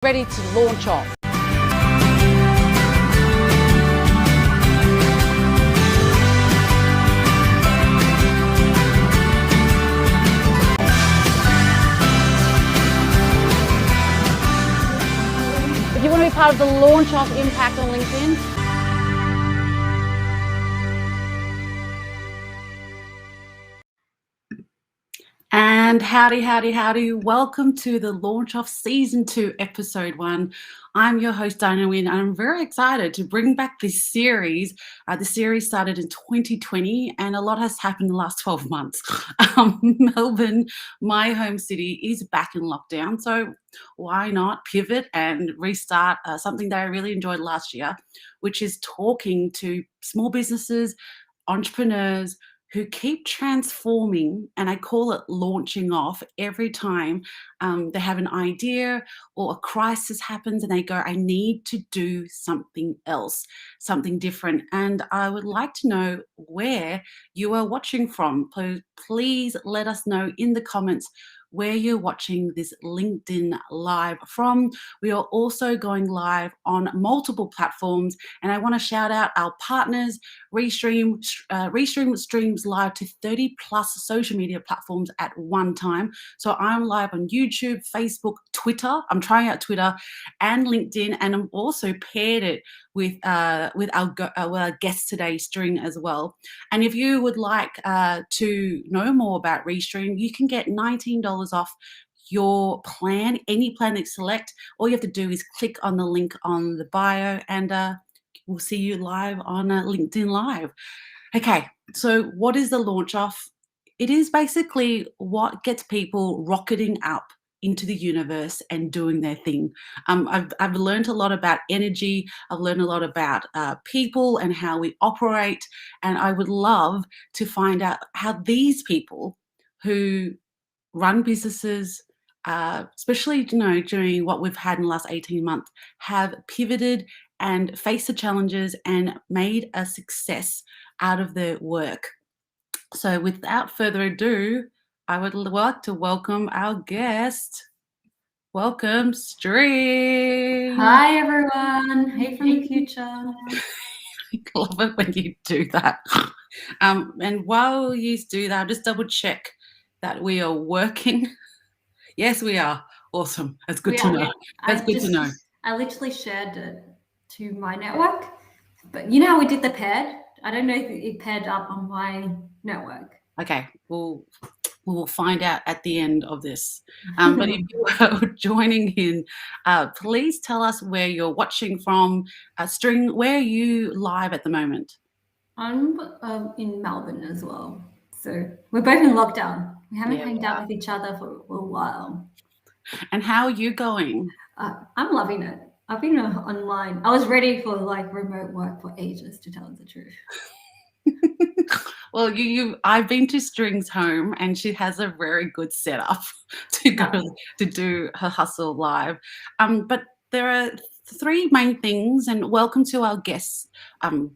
ready to launch off. If you want to be part of the launch off impact on LinkedIn, and howdy. Welcome to the launch of season 2, episode 1. I'm your host, String Nguyen, and I'm very excited to bring back this series. The series started in 2020, and a lot has happened in the last 12 months. Melbourne, my home city, is back in lockdown, so why not pivot and restart something that I really enjoyed last year, which is talking to small businesses, entrepreneurs, who keep transforming, and I call it launching off every time they have an idea or a crisis happens and they go, I need to do something else, something different. And I would like to know where you are watching from. Please let us know in the comments where you're watching this LinkedIn live from. We are also going live on multiple platforms, and I want to shout out our partners. Restream streams live to 30 plus social media platforms at one time. So I'm live on YouTube, Facebook, Twitter. I'm trying out Twitter and LinkedIn, and I'm also paired it with our guest today, String, as well. And if you would like to know more about Restream, you can get $19 off your plan, any plan that you select. All you have to do is click on the link on the bio, and we'll see you live on LinkedIn Live. Okay, so what is the launch off? It is basically what gets people rocketing up into the universe and doing their thing. I've learned a lot about energy. I've learned a lot about people and how we operate. And I would love to find out how these people who run businesses, especially during what we've had in the last 18 months, have pivoted and faced the challenges and made a success out of their work. So without further ado, I would like to welcome our guest. Welcome, String. Hi, everyone. Hey from the future. I love it when you do that. And while you do that, just double check that we are working. Yes, we are. Awesome. That's good to know. That's good to know. I literally shared it to my network, but you know how we did the paired? I don't know if it paired up on my network. Okay, we will find out at the end of this. But if you are joining in, please tell us where you're watching from. String, where are you live at the moment? I'm in Melbourne as well. So we're both in lockdown. We haven't hanged out with each other for a while. And how are you going? I'm loving it. I've been online. I was ready for remote work for ages, to tell the truth. Well, I've been to String's home, and she has a very good setup to go to do her hustle live. But there are 3 main things, and welcome to our guests,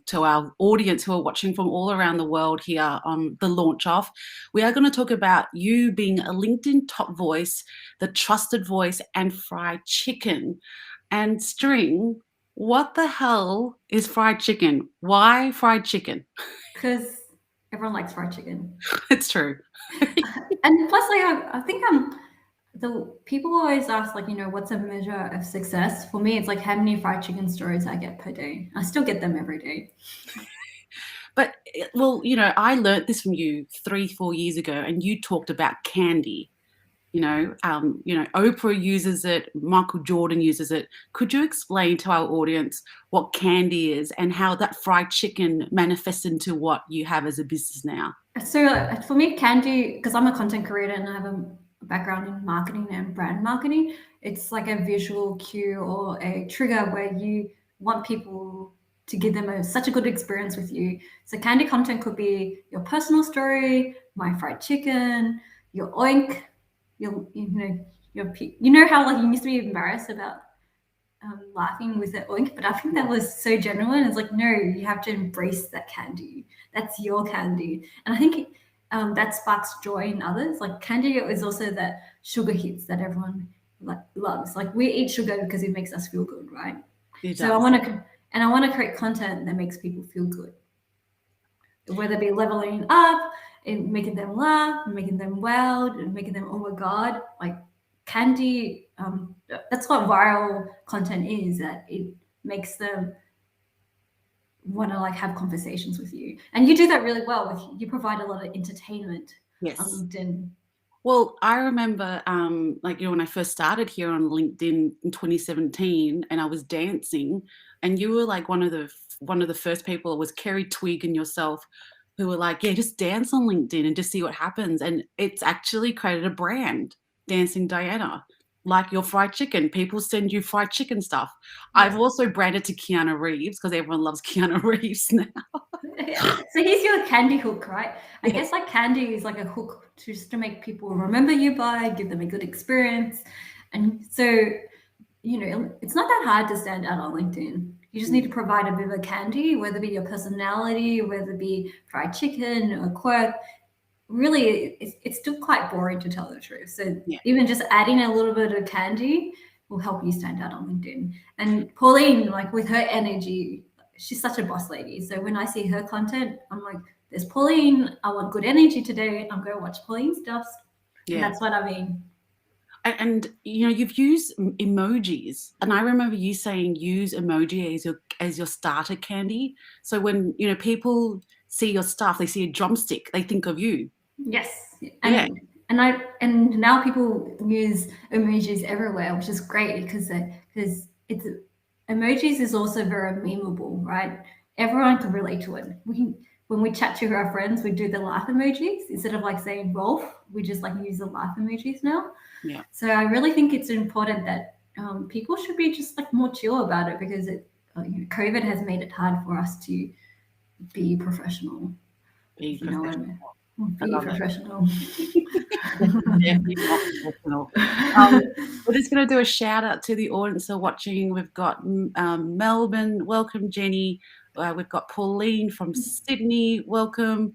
to our audience who are watching from all around the world here on the launch off. We are going to talk about you being a LinkedIn top voice, the trusted voice, and fried chicken. And String, what the hell is fried chicken? Why fried chicken? Because everyone likes fried chicken. It's true. And plus, I think the people always ask, what's a measure of success? For me, it's how many fried chicken stories I get per day. I still get them every day. But, well, I learned this from you 3-4 years ago, and you talked about candy. Oprah uses it, Michael Jordan uses it. Could you explain to our audience what candy is and how that fried chicken manifests into what you have as a business now? So for me, candy, because I'm a content creator and I have a background in marketing and brand marketing, it's like a visual cue or a trigger where you want people to give them such a good experience with you. So candy content could be your personal story, my fried chicken, your oink. You know how you used to be embarrassed about laughing with the oink, but I think that was so genuine. It's no, you have to embrace that candy. That's your candy, and I think that sparks joy in others. Candy is also that sugar hits that everyone loves. Like we eat sugar because it makes us feel good, right? It So does. I want to create content that makes people feel good, whether it be leveling up, and making them laugh, making them well, and making them, oh my god, like candy. That's what viral content is. That it makes them want to like have conversations with you, and you do that really well. You provide a lot of entertainment on Yes. LinkedIn. Well, I remember, when I first started here on LinkedIn in 2017, and I was dancing, and you were like one of the first people. It was Kerry Twig and yourself who were like, "Yeah, just dance on LinkedIn and just see what happens." And it's actually created a brand, Dancing Diana. Like your fried chicken, people send you fried chicken stuff. Yes. I've also branded to Keanu Reeves because everyone loves Keanu Reeves now. So here's your candy hook, right? I guess like candy is like a hook just to make people remember you by, give them a good experience. And so, it's not that hard to stand out on LinkedIn. You just need to provide a bit of a candy, whether it be your personality, whether it be fried chicken or quirk. Really, it's still quite boring to tell the truth. So even just adding a little bit of candy will help you stand out on LinkedIn. And Pauline, like with her energy, she's such a boss lady. So when I see her content, I'm like, there's Pauline. I want good energy today. I'm going to watch Pauline's stuff. And that's what I mean. And you've used emojis, and I remember you saying use emoji as your starter candy. So when people see your stuff, they see a drumstick, they think of you. Yes, and now people use emojis everywhere, which is great because it's emojis is also very memeable, right? Everyone can relate to it. When we chat to our friends, we do the laugh emojis instead of like saying Rolf. We just like use the laugh emojis now. Yeah. So I really think it's important that people should be just like more chill about it because COVID has made it hard for us to be professional. Be professional. Be professional. Definitely not professional. We're just going to do a shout out to the audience who are watching. We've got Melbourne, welcome Jenny. We've got Pauline from Sydney, welcome.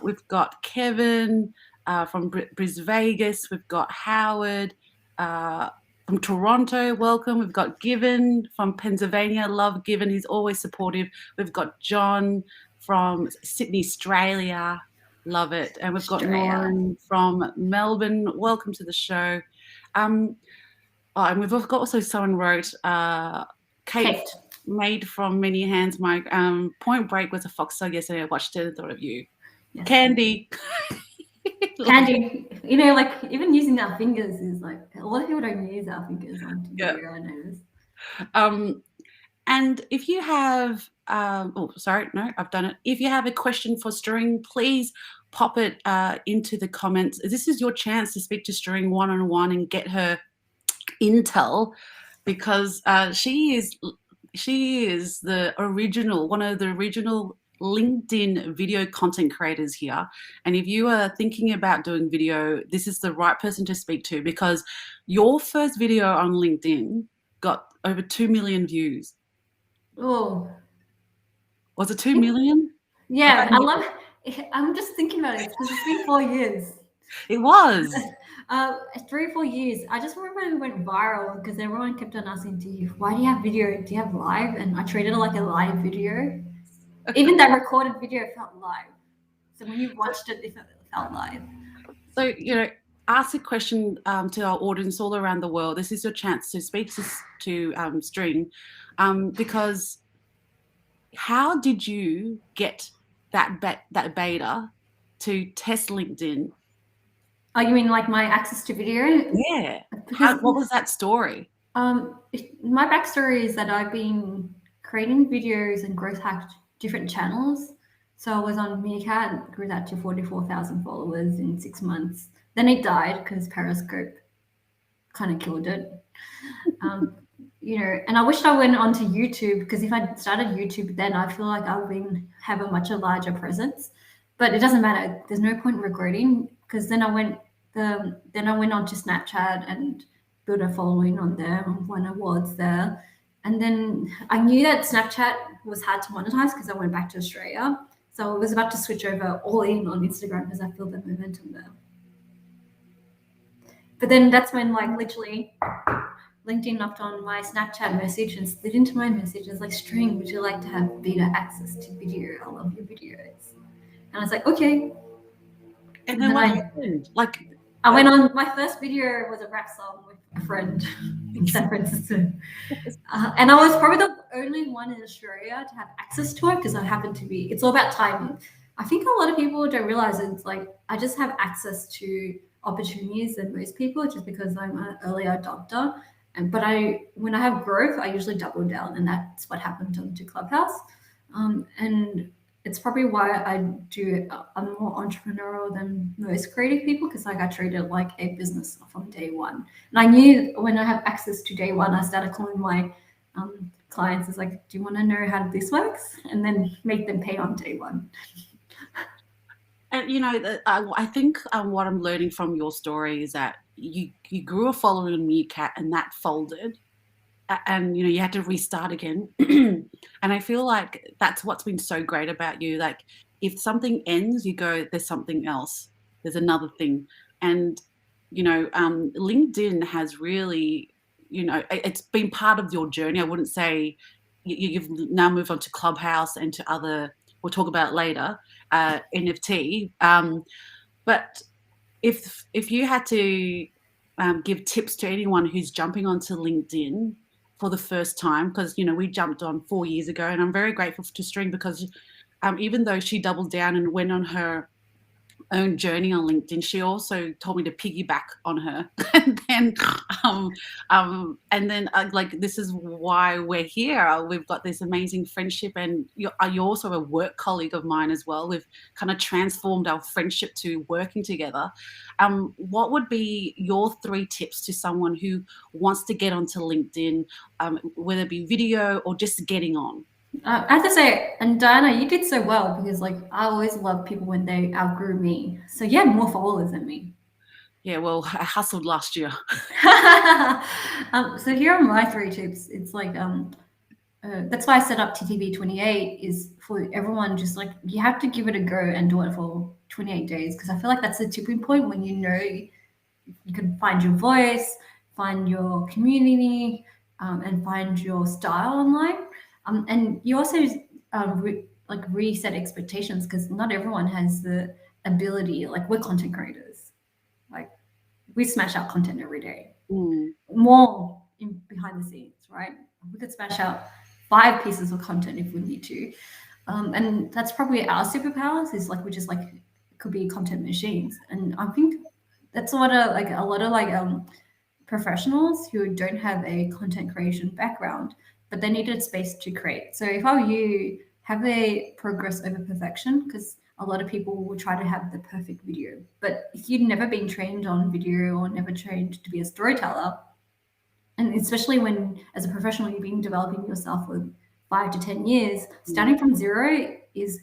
We've got Kevin from Brisbane, Vegas. We've got Howard from Toronto, welcome. We've got Given from Pennsylvania, love Given, he's always supportive. We've got John from Sydney, Australia, love it. And we've got Lauren from Melbourne, welcome to the show. And we've got also someone wrote, Kate. Made from many hands. My Point Break was a Foxtel yesterday. I watched it and thought of you. Yes. Candy. Candy. Like even using our fingers is like a lot of people don't use our fingers on video, I noticed. And if you have I've done it. If you have a question for String, please pop it into the comments. This is your chance to speak to String one-on-one and get her intel, because she is one of the original LinkedIn video content creators here. And if you are thinking about doing video, this is the right person to speak to, because your first video on LinkedIn got over 2 million views. Oh, was it 2 million? Yeah, I love it. I'm just thinking about it because it's been 4 years. It was 3 or 4 years. I just remember it went viral because everyone kept on asking, why do you have video? Do you have live? And I treated it like a live video. Even that recorded video felt live. So when you watched it, it felt live. So, ask a question to our audience all around the world. This is your chance to speak to String, because how did you get that beta to test LinkedIn? Oh, you mean like my access to video? Yeah. What was that story? My backstory is that I've been creating videos and growth hacked different channels. So I was on Meerkat, grew that to 44,000 followers in 6 months. Then it died because Periscope kind of killed it. And I wished I went onto YouTube, because if I started YouTube then, I feel like I would have a much larger presence. But it doesn't matter. There's no point regretting, because then I went on to Snapchat and built a following on there and won awards there. And then I knew that Snapchat was hard to monetize because I went back to Australia. So I was about to switch over all in on Instagram because I feel the momentum there. But then that's when like literally LinkedIn knocked on my Snapchat message and slid into my messages like, String, would you like to have beta access to video? I love your videos. And I was like, okay. And then what happened? Like, I went on, my first video was a rap song with a friend in San Francisco. And I was probably the only one in Australia to have access to it because I happened to be, it's all about timing. I think a lot of people don't realize it's like, I just have access to opportunities than most people just because I'm an early adopter. But when I have growth, I usually double down, and that's what happened to Clubhouse. And it's probably why I'm more entrepreneurial than most creative people, because like I treat it like a business from day one. And I knew when I have access to day one, I started calling my clients as like, do you want to know how this works? And then make them pay on day one. And I think what I'm learning from your story is that you grew a following on Meerkat and that folded, and you had to restart again. And I feel like that's what's been so great about you. Like, if something ends, you go, there's something else, there's another thing. And LinkedIn has really, it's been part of your journey. I wouldn't say you've now moved on to Clubhouse and to other, we'll talk about it later, NFT. But if you had to give tips to anyone who's jumping onto LinkedIn for the first time, because we jumped on 4 years ago, and I'm very grateful to String because even though she doubled down and went on her own journey on LinkedIn, she also told me to piggyback on her. And then like, this is why we're here. We've got this amazing friendship, and you're also a work colleague of mine as well. We've kind of transformed our friendship to working together. What would be your 3 tips to someone who wants to get onto LinkedIn, whether it be video or just getting on? I have to say, and Diana, you did so well because like I always love people when they outgrew me. So you had more followers than me. Yeah, well, I hustled last year. So here are my 3 tips. It's like that's why I set up TTV 28 is for everyone. Just like you have to give it a go and do it for 28 days, because I feel like that's the tipping point when you can find your voice, find your community, and find your style online. And you also reset expectations, because not everyone has the ability. Like, we're content creators, like we smash out content every day, more behind the scenes, right? We could smash out 5 pieces of content if we need to, and that's probably our superpowers. Is like, we just like could be content machines. And I think that's what a lot of professionals who don't have a content creation background, but they needed space to create. So if I were you, have a progress over perfection, because a lot of people will try to have the perfect video. But if you've never been trained on video or never trained to be a storyteller, and especially when as a professional you've been developing yourself for 5 to 10 years, starting from zero is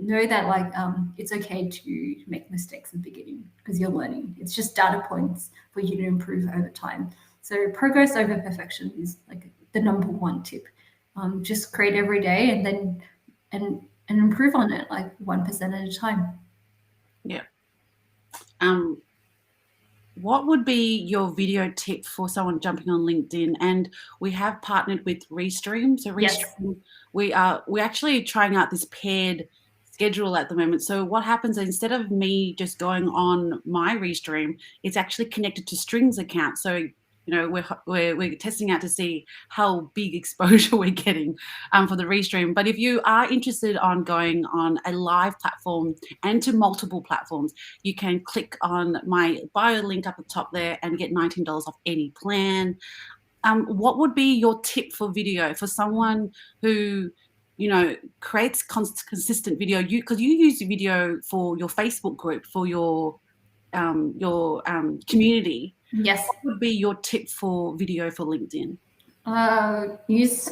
know that it's okay to make mistakes at the beginning, because you're learning. It's just data points for you to improve over time. So progress over perfection is like the number 1 tip. Just create every day and then and improve on it like 1% at a time. Yeah. What would be your video tip for someone jumping on LinkedIn? And we have partnered with Restream. So Restream, yes. We're actually trying out this paired schedule at the moment. So what happens is, instead of me just going on my Restream, it's actually connected to String's account. So we're testing out to see how big exposure we're getting for the Restream. But if you are interested on going on a live platform and to multiple platforms, you can click on my bio link up the top there and get $19 off any plan. What would be your tip for video for someone who creates consistent video? Because you use video for your Facebook group, for your community. Yes. What would be your tip for video for LinkedIn? Use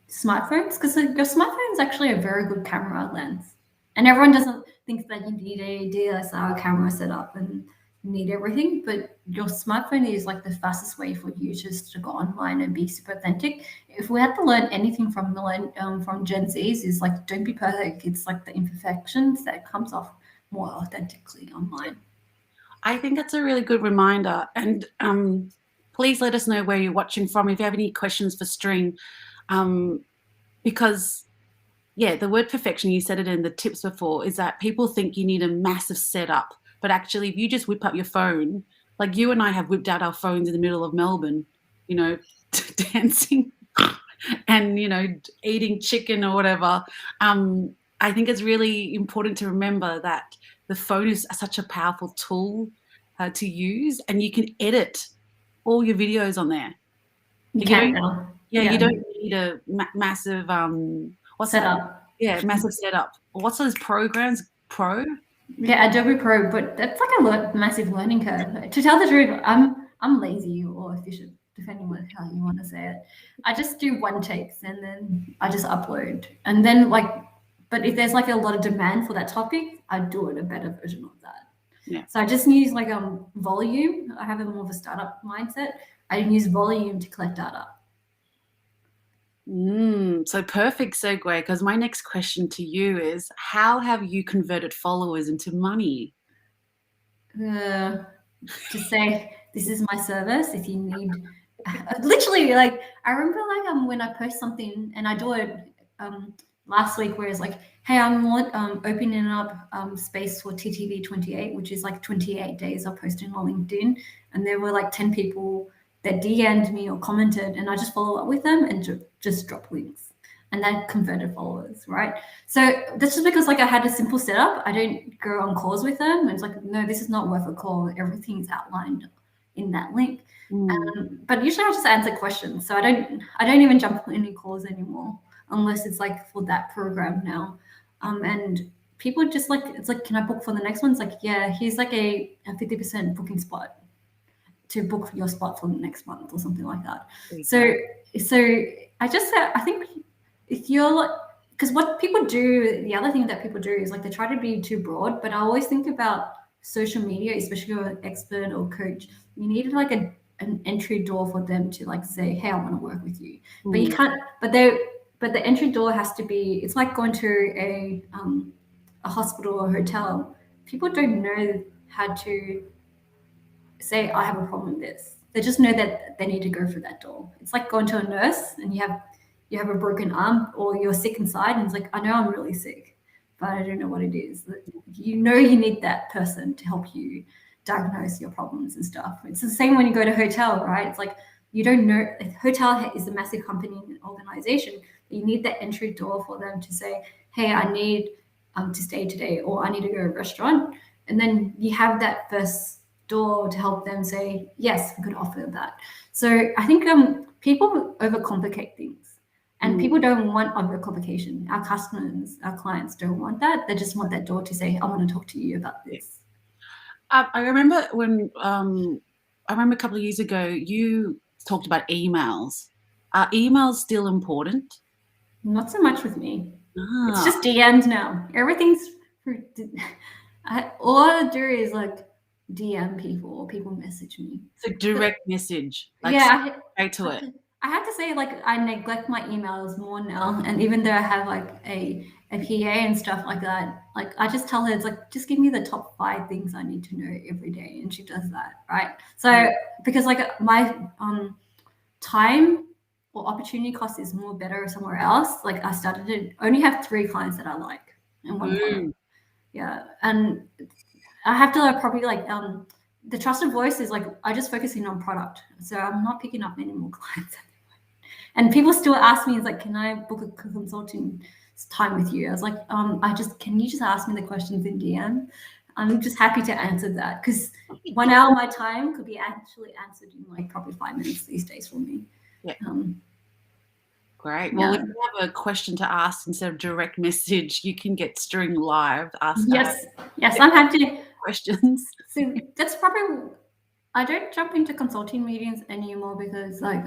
smartphones, because your smartphone is actually a very good camera lens. And everyone doesn't think that you need a DSLR camera set up and need everything, but your smartphone is like the fastest way for users to go online and be super authentic. If we had to learn anything from Gen Zs, is like, don't be perfect. It's like the imperfections that comes off more authentically online. I think that's a really good reminder. And please let us know where you're watching from if you have any questions for String. Because, yeah, the word perfection, you said it in the tips before, is that people think you need a massive setup. But actually, if you just whip up your phone, like you and I have whipped out our phones in the middle of Melbourne, you know, dancing and, you know, eating chicken or whatever. I think it's really important to remember that the phone is such a powerful tool to use, and you can edit all your videos on there. You You can don't, now. yeah, you don't need a massive what's that? Setup. Yeah, massive setup. What's those programs? Pro? Yeah, Adobe Pro, but that's like a massive learning curve. To tell the truth, I'm lazy or efficient, depending on how you want to say it. I just do one takes and then I just upload. And then but if there's like a lot of demand for that topic, I do it a better version of that. Yeah. So I just use like volume. I have a more of a startup mindset. I use volume to collect data. So perfect segue, because my next question to you is, how have you converted followers into money? To say this is my service if you need literally, like I remember like when I post something and I do it last week where it's like, hey, I'm opening up space for TTV 28, which is like 28 days of posting on LinkedIn, and there were like 10 people that DM'd me or commented, and I just follow up with them and just drop links, and that converted followers, right? So that's just because like I had a simple setup. I don't go on calls with them. It's like, no, this is not worth a call. Everything's outlined in that link. But usually I just answer questions. So I don't even jump on any calls anymore unless it's like for that program now. And people just like, it's like, can I book for the next one? It's like, yeah, here's like a 50% booking spot to book your spot for the next month or something like that. So I just said, I think if you're, because what people do, the other thing that people do is like they try to be too broad, but I always think about social media, especially if you're an expert or coach, you need like an entry door for them to like say, hey, I want to work with you. But you can't, but the entry door has to be, it's like going to a hospital or hotel. People don't know how to say, I have a problem with this. They just know that they need to go through that door. It's like going to a nurse and you have a broken arm or you're sick inside, and it's like, I know I'm really sick, but I don't know what it is. You know you need that person to help you diagnose your problems and stuff. It's the same when you go to a hotel, right? It's like you don't know. A hotel is a massive company and organization. You need that entry door for them to say, hey, I need to stay today, or I need to go to a restaurant. And then you have that first door to help them say, yes, we could offer that. So I think people overcomplicate things, and people don't want overcomplication. Our customers, our clients don't want that. They just want that door to say, I want to talk to you about this. I remember a couple of years ago, you talked about emails. Are emails still important? Not so much with me. It's just DMs now. Everything's all I do is like DM people or people message me. So direct message. Like yeah, straight to it. I have to say, like, I neglect my emails more now. And even though I have like a PA and stuff like that, like I just tell her, it's like, just give me the top 5 things I need to know every day. And she does that, right? So because like my time or opportunity cost is more better somewhere else. Like I started to only have 3 clients that I like and 1 product. Yeah. And I have to probably like the trusted voice is like I just focusing on product. So I'm not picking up any more clients. And people still ask me, it's like, can I book a consulting time with you? I was like, can you just ask me the questions in DM? I'm just happy to answer that, because 1 hour of my time could be actually answered in like probably 5 minutes these days for me. Yeah. Great. Well, Yeah. if you have a question to ask instead of direct message, you can get String live. Ask yes, I'm happy. Questions. So that's probably, I don't jump into consulting meetings anymore because like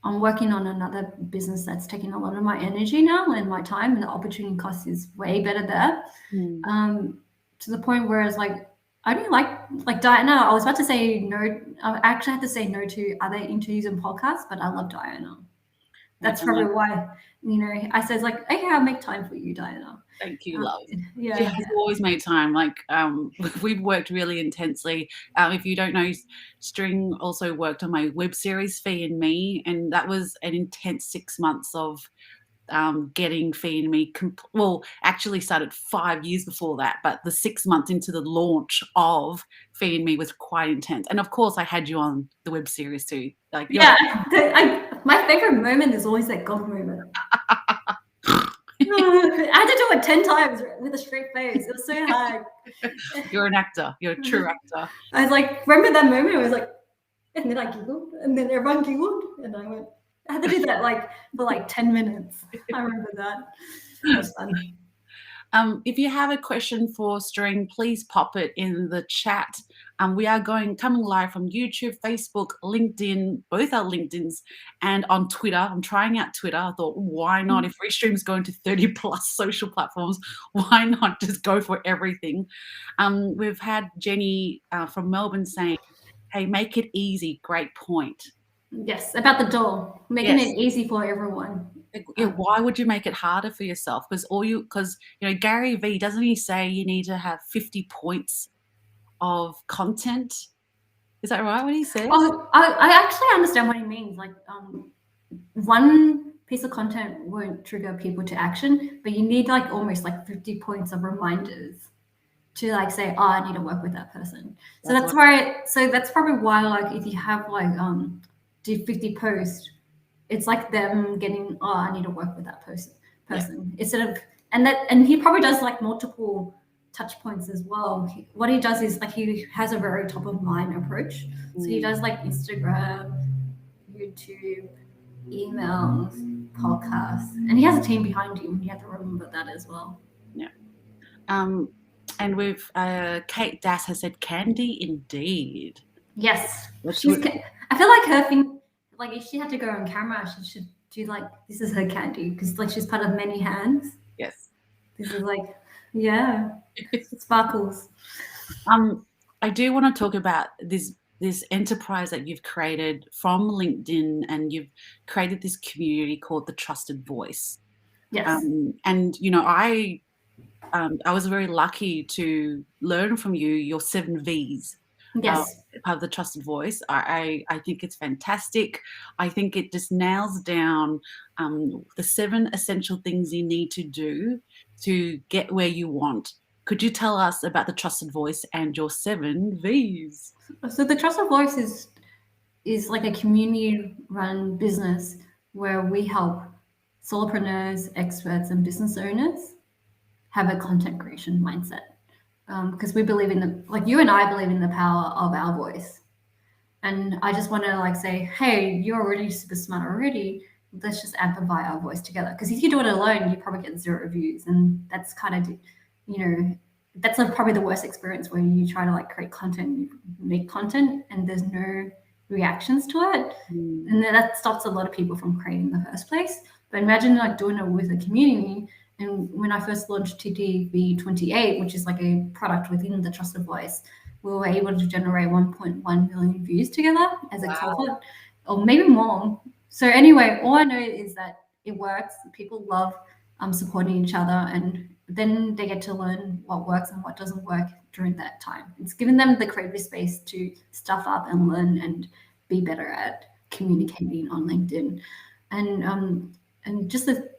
I'm working on another business that's taking a lot of my energy now and my time, and the opportunity cost is way better there. To the point where it's like I don't like Diana. I was about to say no. I actually had to say no to other interviews and podcasts, but I love Diana. That's probably why, I said like, okay, I'll make time for you, Diana. Thank you, love. Yeah. She has always made time. Like, we've worked really intensely. If you don't know, String also worked on my web series, Fee and Me, and that was an intense 6 months of getting Fee and Me. Actually started 5 years before that, but the 6 months into the launch of Fee and Me was quite intense. And of course, I had you on the web series too. Like, my favorite moment is always that God moment. I had to do it 10 times with a straight face. It was so hard. You're an actor. You're a true actor. I was like, remember that moment? I was like, and then I giggled, and then everyone giggled, and I went. I had to do that for 10 minutes. I remember that. That was fun. If you have a question for String, please pop it in the chat. We are coming live from YouTube, Facebook, LinkedIn, both our LinkedIns, and on Twitter. I'm trying out Twitter. I thought, why not? If Restream's going to 30 plus social platforms, why not just go for everything? We've had Jenny from Melbourne saying, hey, make it easy. Great point. Yes, about the door, making it easy for everyone. Why would you make it harder for yourself? Because Gary V, doesn't he say you need to have 50 points of content? Is that right? What he says? Oh, I actually understand what he means. Like, one piece of content won't trigger people to action, but you need almost 50 points of reminders to say, oh, I need to work with that person. So that's probably why if you have do 50 posts, it's like them getting, oh, I need to work with that person instead of, and he probably does multiple touch points as well. What he does is he has a very top of mind approach. So he does Instagram, YouTube, emails, podcasts, and he has a team behind him. You have to remember that as well. Yeah. And with Kate Das has said, candy indeed. Yes. I feel like her thing, if she had to go on camera, she should do this is her candy, because she's part of many hands. Yes. This is sparkles. I do want to talk about this enterprise that you've created from LinkedIn, and you've created this community called the Trusted Voice. Yes. And I was very lucky to learn from you your 7 V's. Yes. Part of the Trusted Voice. I think it's fantastic. I think it just nails down the 7 essential things you need to do to get where you want. Could you tell us about the Trusted Voice and your 7 V's? So the Trusted Voice is like a community-run business where we help solopreneurs, experts, and business owners have a content creation mindset. Because we believe in you and I believe in the power of our voice. And I just want to say, hey, you're already super smart already. Let's just amplify our voice together. Because if you do it alone, you probably get 0 views. And that's kind of, that's probably the worst experience, where you try to create content, you make content, and there's no reactions to it. And then that stops a lot of people from creating in the first place. But imagine doing it with a community. And when I first launched TTV28, which is a product within the Trusted Voice, we were able to generate 1.1 million views together as a cohort, or maybe more. So anyway, all I know is that it works. People love supporting each other, and then they get to learn what works and what doesn't work during that time. It's given them the creative space to stuff up and learn and be better at communicating on LinkedIn. And just the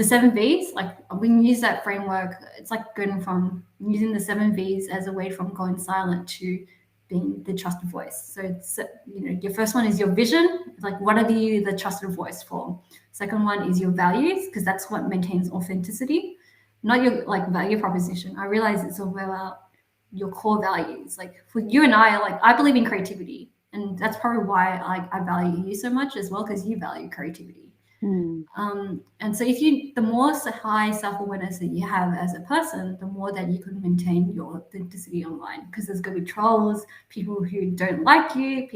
7 V's, we can use that framework. It's going from using the 7 V's as a way from going silent to being the trusted voice. So it's, your first one is your vision. What are you the trusted voice for? Second one is your values, because that's what maintains authenticity, not your value proposition. I realize it's all about your core values. For you and I believe in creativity, and that's probably why I value you so much as well, because you value creativity. And so the more high self-awareness that you have as a person, the more that you can maintain your authenticity online, because there's going to be trolls, people who don't like you,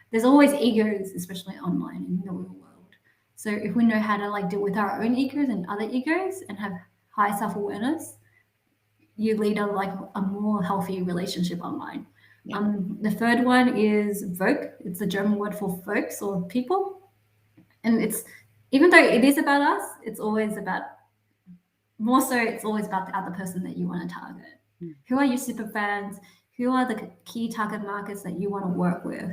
there's always egos, especially online in the real world. So if we know how to deal with our own egos and other egos and have high self-awareness, you lead a more healthy relationship online. The third one is Vogue. It's the German word for folks or people. And even though it is about us, it's always about it's always about the other person that you want to target. Who are your super fans? Who are the key target markets that you want to work with?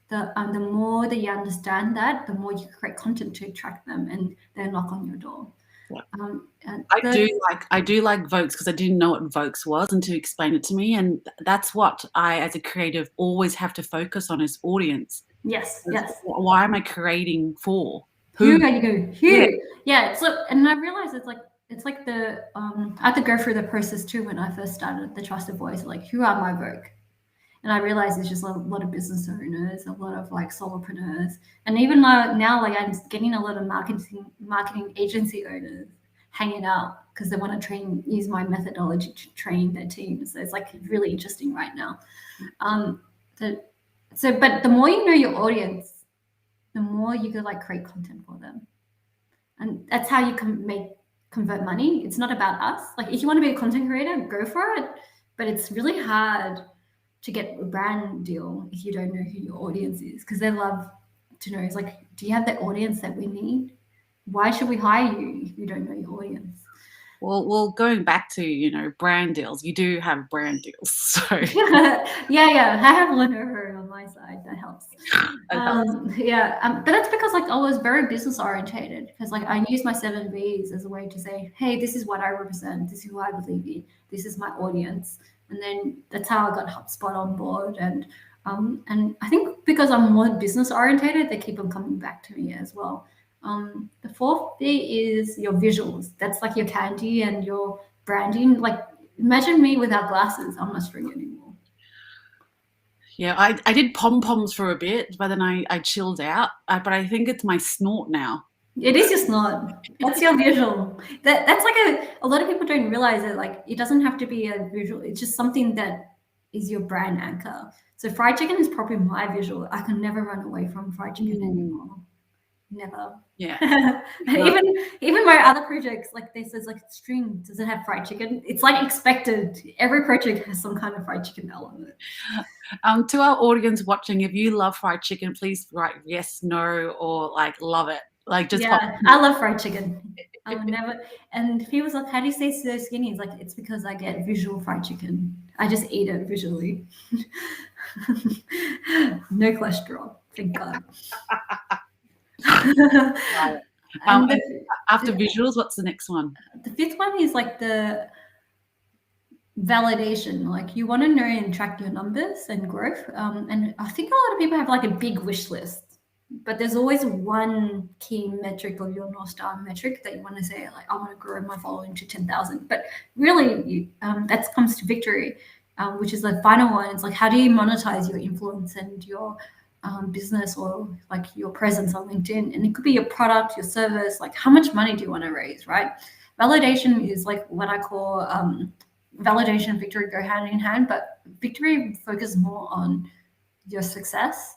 The more that you understand that, the more you create content to attract them and they knock on your door. I do like Vokes because I didn't know what Vokes was until you explained it to me, and that's what I, as a creative, always have to focus on is audience. Yes. Why am I creating for? Who are you going? Who? Yeah. So, and I realized it's like the I had to go through the process too when I first started the Trusted Voice. Like, who are my Vogue? And I realized it's just a lot of business owners, a lot of like solopreneurs, and even now like I'm getting a lot of marketing agency owners hanging out because they want to use my methodology to train their teams. So it's like really interesting right now. But the more you know your audience, the more you could like create content for them, and that's how you can convert money. It's not about us. Like, if you want to be a content creator, go for it, but it's really hard to get a brand deal if you don't know who your audience is, because they love to know, it's like, do you have the audience that we need? Why should we hire you if you don't know your audience? Well, going back to, brand deals, you do have brand deals. So yeah. I have Lenovo on my side. That helps. But that's because like I was very business orientated, because like I use my 7 V's as a way to say, hey, this is what I represent. This is who I believe in. This is my audience. And then that's how I got HubSpot on board. And I think because I'm more business orientated, they keep on coming back to me as well. The 4th V is your visuals. That's like your candy and your branding. Like, imagine me without glasses. I'm not String anymore. Yeah, I did pom-poms for a bit, but then I chilled out. But I think it's my snort now. It is your snort. That's your visual. That's like a lot of people don't realize it. Like, it doesn't have to be a visual. It's just something that is your brand anchor. So fried chicken is probably my visual. I can never run away from fried chicken anymore. Never. Yeah. even my other projects, like this is like String, does it have fried chicken? It's like expected. Every project has some kind of fried chicken element. To our audience watching, if you love fried chicken, please write yes, no, or like love it. Like, just I love fried chicken. I would never. And people's like, how do you stay so skinny? It's like, it's because I get visual fried chicken. I just eat it visually. No cholesterol, thank God. After visuals, what's the next one? The 5th one is like the validation. Like, you want to know and track your numbers and growth. And I think a lot of people have like a big wish list, but there's always one key metric or your North Star metric that you want to say, like, I want to grow my following to 10,000. But really, that comes to victory, which is the final one. It's like, how do you monetize your influence and your business, or like your presence on LinkedIn? And it could be your product, your service. Like, how much money do you want to raise, right? Validation is like what I call validation and victory go hand in hand, but victory focuses more on your success.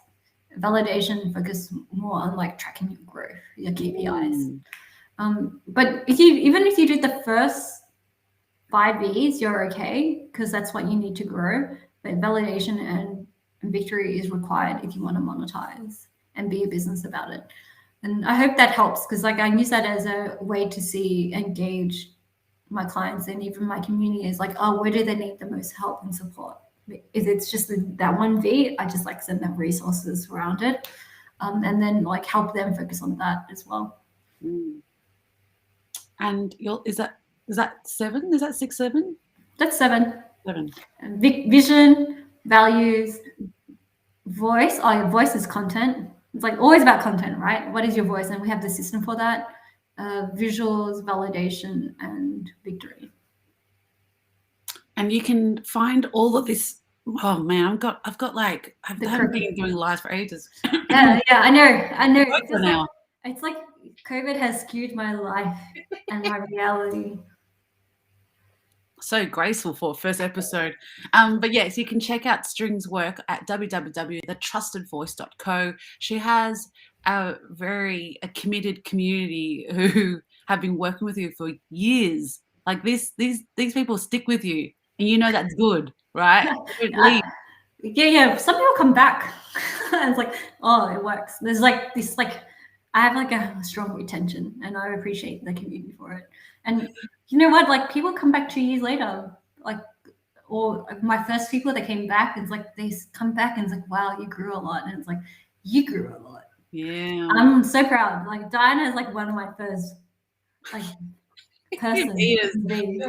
Validation focuses more on like tracking your growth, your KPIs. But if you do the first 5 V's, you're okay, because that's what you need to grow. But validation and victory is required if you want to monetize and be a business about it. And I hope that helps, because like I use that as a way to engage my clients and even my community is like, oh, where do they need the most help and support? If it's just that 1 V, I just like send them resources around it, and then like help them focus on that as well. And is that 7? Is that 6, 7? That's 7. 7. Vision, values, voice. Oh, your voice is content. It's like always about content, right? What is your voice? And we have the system for that. Visuals, validation, and victory. And you can find all of this. Oh man, I haven't been doing lives for ages. Yeah, I know. It's like COVID has skewed my life and my reality. So graceful for a first episode. But yes, you can check out String's work at www.thetrustedvoice.co. She has a committed community who have been working with you for years. Like, these people stick with you, and you know that's good, right? Yeah. Some people come back. And it's like, oh, it works. There's like this, like, I have like a strong retention, and I appreciate the community for it. And you know what? Like people come back 2 years later, like, or my first people that came back, it's like they come back and it's like, wow, you grew a lot, and it's like you grew a lot. Yeah. I'm so proud. Like Diana is like one of my first like person.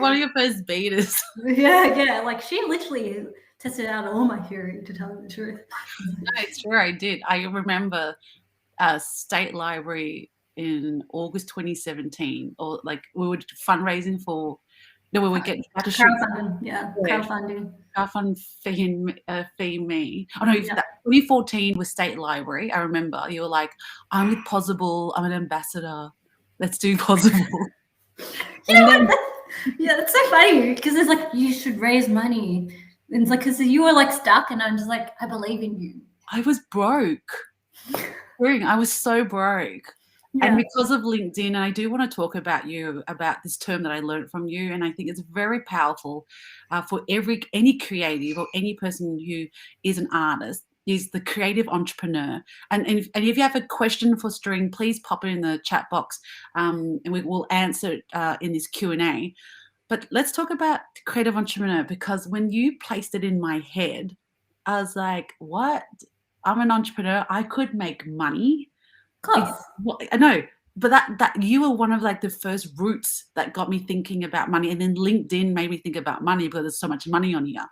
One of your first beaters. Yeah. Like she literally tested out all my theory, to tell you the truth. No, it's true. I did. I remember State Library in August 2017, or like we were fundraising for. No, we were getting crowdfunding. Yeah, crowdfunding. Crowdfund fee me. Oh no, yeah. 2014 was State Library. I remember you were like, "I'm with Possible. I'm an ambassador. Let's do Possible." Yeah, that's so funny because it's like you should raise money. And it's like because you were like stuck, and I'm just like, I believe in you. I was broke. I was so broke. Yeah. And because of LinkedIn, and I do want to talk about this term that I learned from you, and I think it's very powerful for any creative or any person who is an artist, is the creative entrepreneur. And if you have a question for String, please pop it in the chat box, and we will answer it in this Q&A. But let's talk about creative entrepreneur, because when you placed it in my head, I was like, what? I'm an entrepreneur. I could make money. I know, but that you were one of like the first roots that got me thinking about money, and then LinkedIn made me think about money because there's so much money on here.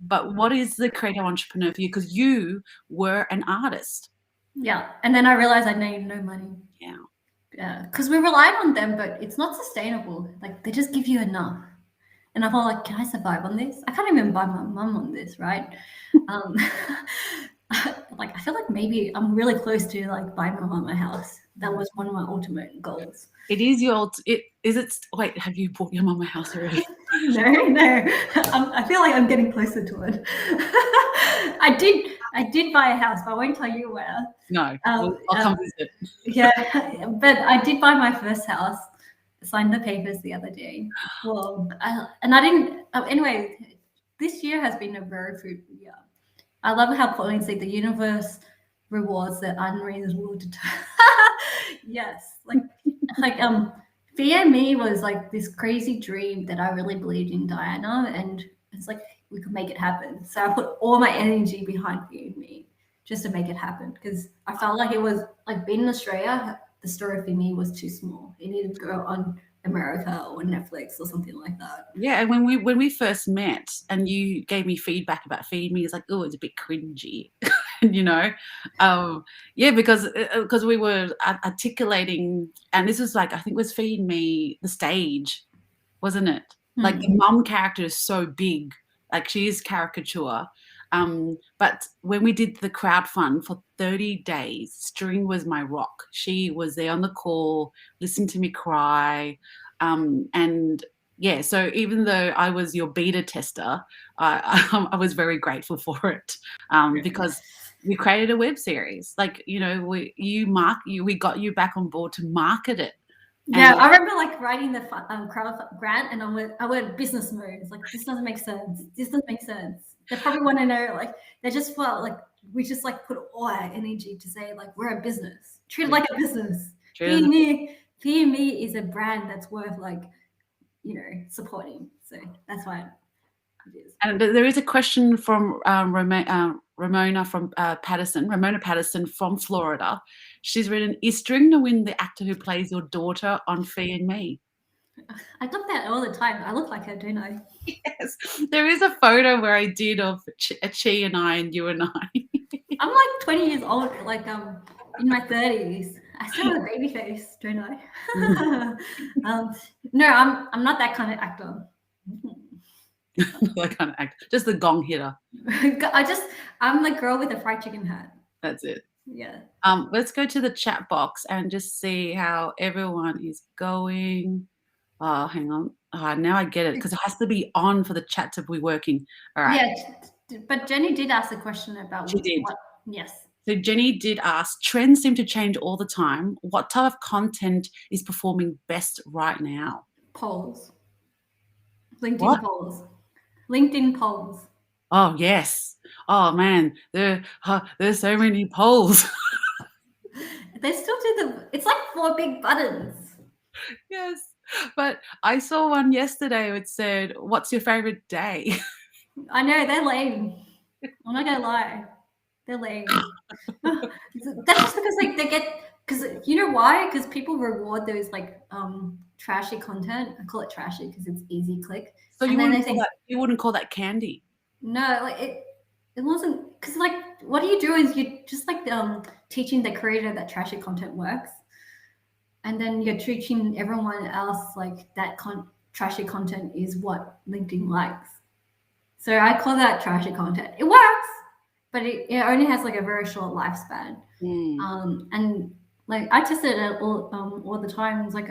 But what is the creative entrepreneur for you? Because you were an artist. Yeah, and then I realized I needed no money. Yeah, because we relied on them, but it's not sustainable. Like they just give you enough. And I thought, like, can I survive on this? I can't even buy my mum on this, right? Like I feel like maybe I'm really close to like buying my mum a house. That was one of my ultimate goals. It is your. Wait, have you bought your mum a house already? No. I feel like I'm getting closer to it. I did buy a house, but I won't tell you where. No, I'll come visit. Yeah, but I did buy my first house. Signed the papers the other day. Well, I didn't. Anyway, this year has been a very fruitful year. I love how Pauline said the universe rewards the unreasonable. Yes, like Fear Me was like this crazy dream that I really believed in Diana, and it's like we could make it happen. So I put all my energy behind Fear Me just to make it happen, because I felt like it was like being in Australia, the story for me was too small. It needed to go on America or Netflix or something like that. Yeah, and when we first met and you gave me feedback about Feed Me, it's like, oh, it's a bit cringy, you know. Yeah, because we were articulating, and this was like, I think it was Feed Me the stage, wasn't it? Like the mum character is so big, like she is caricature. But when we did the crowdfund for 30 days, String was my rock. She was there on the call, listening to me cry. And yeah, so even though I was your beta tester, I was very grateful for it, because we created a web series. Like, you know, we got you back on board to market it. Yeah, I remember like writing the crowd grant, and I went business mode. It's like, this doesn't make sense. This doesn't make sense. They probably want to know, like, they just felt like we just like put all our energy to say like we're a business, treat it like a business. Fear Me is a brand that's worth like, you know, supporting. So that's why it is. And there is a question from Ramona from Ramona Patterson from Florida. She's written, is String Nguyen the actor who plays your daughter on Fear Me? I look that all the time. I look like her, don't I? Yes. There is a photo where I did of Chi and I, and you and I. I'm like 20 years old, like in my 30s. I still have a baby face, don't I? No, I'm not that kind of actor. That kind of actor. Just the gong hitter. I'm the girl with the fried chicken hat. That's it. Yeah. Let's go to the chat box and just see how everyone is going. Oh, hang on. Now I get it, because it has to be on for the chat to be working. All right. Yeah, but Jenny did ask a question about. She did. Yes. So Jenny did ask, trends seem to change all the time. What type of content is performing best right now? Polls. LinkedIn polls. Oh, yes. Oh, man. There's so many polls. They still do it's like 4 big buttons. Yes. But I saw one yesterday which said, "What's your favorite day?" I know, they're lame. I'm not gonna lie. They're lame. That's just because like they get because you know why? Because people reward those like trashy content. I call it trashy because it's easy click. So And then they think you wouldn't call that candy. no, like it wasn't because like what you do is you just like teaching the creator that trashy content works, and then you're teaching everyone else like that trashy content is what LinkedIn likes. So I call that trashy content. It works, but it only has like a very short lifespan. And like I test it all the time. It's like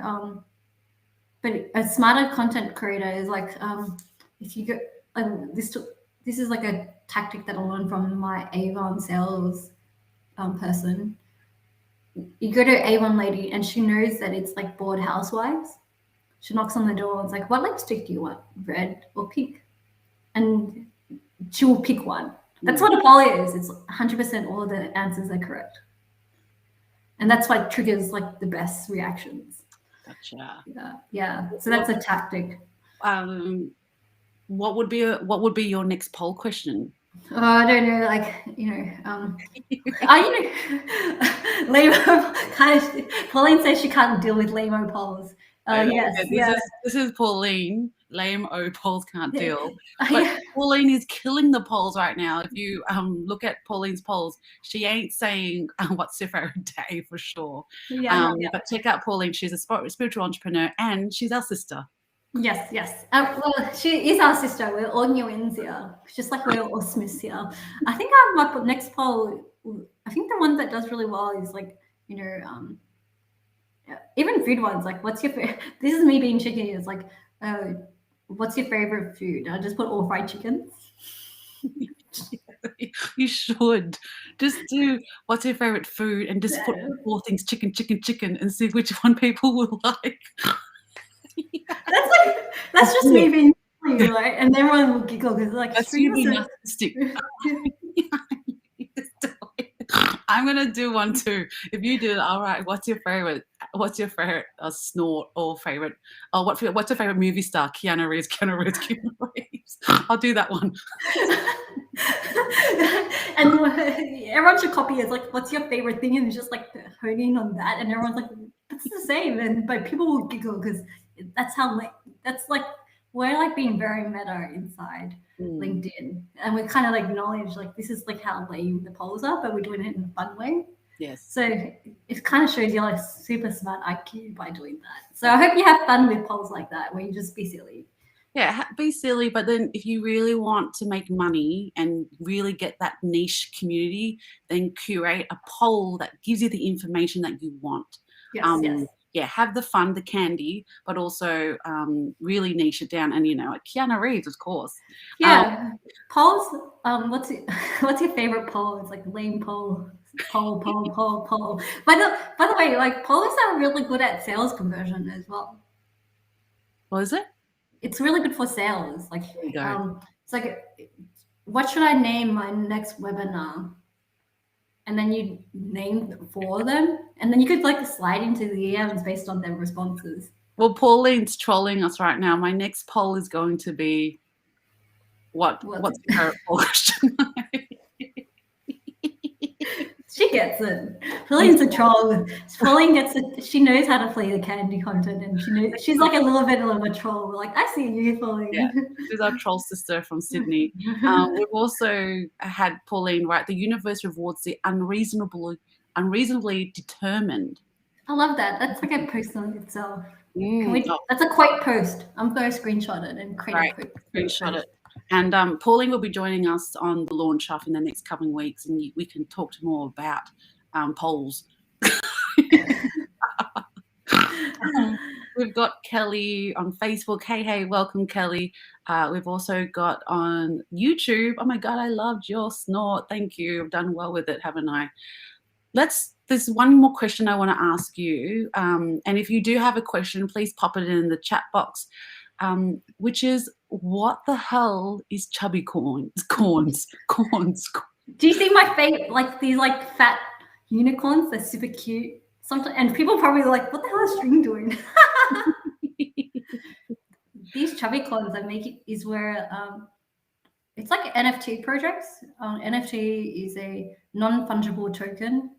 but a smarter content creator is like if you go this is like a tactic that I learned from my Avon sales person. You go to Avon lady and she knows that it's like bored housewives. She knocks on the door and it's like, what lipstick do you want? Red or pink? And she will pick one. That's what a poll is. It's 100% all of the answers are correct. And that's why it triggers like the best reactions. Gotcha. Yeah. So that's a tactic. What would be your next poll question? Oh, I don't know, like lame kind of. Pauline says she can't deal with lame polls. Yes, This is Pauline. Lame polls can't deal. But yeah. Pauline is killing the polls right now. If you look at Pauline's polls, she ain't saying what's your favorite day for sure. But check out Pauline. She's a spiritual entrepreneur and she's our sister. Yes. Well, she is our sister. We're all Nguyen's here, just like we're all Smiths here. I think my next poll. I think the one that does really well is like even food ones. Like, what's your favorite? This is me being cheeky. It's like, what's your favorite food? I just put all fried chickens. You should just do what's your favorite food and just put 4 things chicken and see which one people will like. That's just me being funny, right? And everyone will giggle because like that's you being narcissistic. I'm gonna do one too. If you do it, all right. What's your favorite snort or favorite? Oh, what's your favorite movie star? Keanu Reeves. I'll do that one. And everyone should copy it. It's like, what's your favorite thing? And just like honing on that, and everyone's like, that's the same. But people will giggle because that's like we're like being very meta inside LinkedIn, and we kind of like acknowledge like this is like how lame the polls are, but we're doing it in a fun way. Yes. So it kind of shows you're like super smart IQ by doing that. So I hope you have fun with polls like that, where you just be silly. Yeah, be silly, but then if you really want to make money and really get that niche community, then curate a poll that gives you the information that you want. Yes. Yeah, have the fun, the candy, but also really niche it down. And like Keanu Reeves, of course. Yeah, polls. What's your favorite poll? It's like lame poll. Poll. By the way, like polls are really good at sales conversion as well. What is it? It's really good for sales. Like it's like, what should I name my next webinar? And then you name 4 of them, and then you could like slide into the DMs based on their responses. Well, Pauline's trolling us right now. My next poll is going to be what's your favorite poll question? She gets it. Pauline's a troll. Pauline gets it. She knows how to play the candy content, and she's like a little bit of a troll. We're like, I see you, Pauline. Yeah, she's our troll sister from Sydney. We've also had Pauline write, the universe rewards the unreasonably determined. I love that. That's like a post on itself. That's a quote post. I'm going to screenshot it and create a quick screenshot it. And Pauline will be joining us on the launch off in the next coming weeks, and we can talk to more about polls. We've got Kelly on Facebook. Hey, welcome, Kelly. We've also got on YouTube. Oh my God, I loved your snort. Thank you. I've done well with it, haven't I? There's one more question I want to ask you. And if you do have a question, please pop it in the chat box, which is, what the hell is Chubbicorns? Corns. Do you see my face? Like these like fat unicorns. They're super cute. Sometimes, and people probably are like, what the hell is String doing? These Chubbicorns I make is where it's like NFT projects. NFT is a non-fungible token.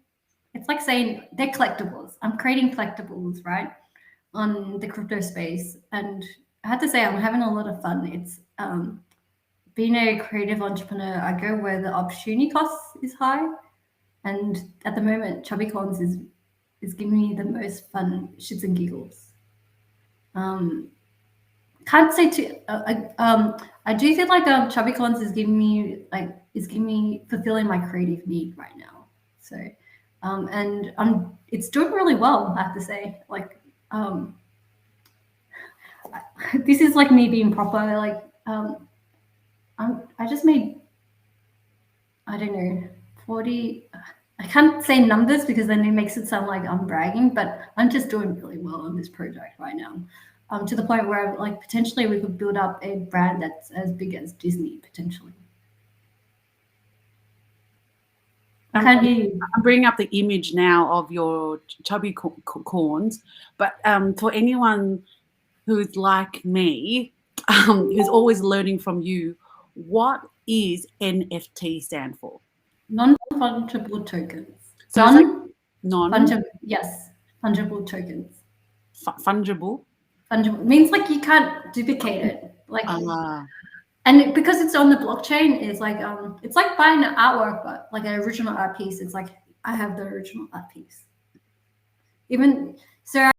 It's like saying they're collectibles. I'm creating collectibles, right, on the crypto space. And I have to say, I'm having a lot of fun. It's being a creative entrepreneur, I go where the opportunity cost is high. And at the moment, Chubbicorns is giving me the most fun shits and giggles. Can't say too. I do feel like Chubbicorns is giving me fulfilling my creative need right now. So, and it's doing really well. I have to say, like, this is like me being proper. Like, I just made, I don't know, 40. I can't say numbers because then it makes it sound like I'm bragging, but I'm just doing really well on this project right now. To the point where like potentially we could build up a brand that's as big as Disney potentially. I'm bringing up the image now of your Chubbicorns, but for anyone who's like me, who's always learning from you, what is NFT stand for? Non-fungible tokens. So it's like Yes, fungible tokens. Fungible. Fungible means like you can't duplicate it. Like, and because it's on the blockchain, it's like buying an artwork, but like an original art piece. It's like I have the original art piece. Even so,